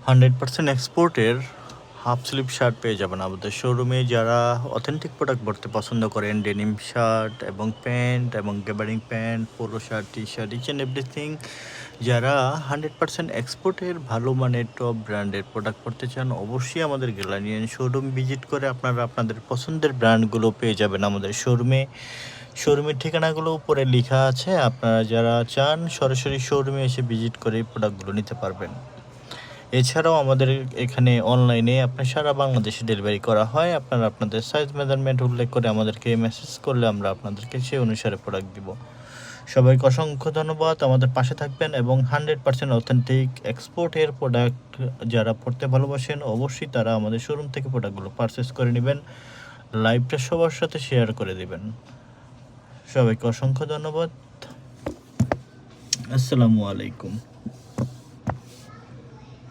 100% এক্সপোর্টের half sleeve shirt পেয়ে যাবেন আমাদের শোরুমে। যারা অথেন্টিক প্রোডাক্ট পরতে পছন্দ করেন, ডেনিম শার্ট এবং প্যান্ট এবং gabardine pant, polo shirt, T shirt, each and everything, যারা 100% এক্সপোর্টের ভালো মানের টপ ব্র্যান্ডের প্রোডাক্ট পরতে চান, অবশ্যই আমাদের গ্যালারিয়ান শোরুম ভিজিট করে আপনারা আপনাদের পছন্দের ব্র্যান্ডগুলো পেয়ে যাবেন আমাদের শোরুমে। শোরুমের ঠিকানাগুলো উপরে লেখা আছে, আপনারা যারা চান সরাসরি শোরুমে এসে ভিজিট করে এই প্রোডাক্টগুলো নিতে পারবেন। এছাড়াও আমাদের এখানে অনলাইনে আপনার সারা বাংলাদেশে ডেলিভারি করা হয়। আপনারা আপনাদের সাইজ মেজারমেন্ট উল্লেখ করে আমাদেরকে মেসেজ করলে আমরা আপনাদেরকে সেই অনুসারে প্রোডাক্ট দিব। সবাইকে অসংখ্য ধন্যবাদ। আমাদের পাশে থাকবেন এবং 100% অথেন্টিক এক্সপোর্টের প্রোডাক্ট যারা পড়তে ভালোবাসেন, অবশ্যই তারা আমাদের শোরুম থেকে প্রোডাক্টগুলো পারচেস করে নেবেন। লাইভটা সবার সাথে শেয়ার করে দেবেন। সবাইকে অসংখ্য ধন্যবাদ। আসসালামু আলাইকুম।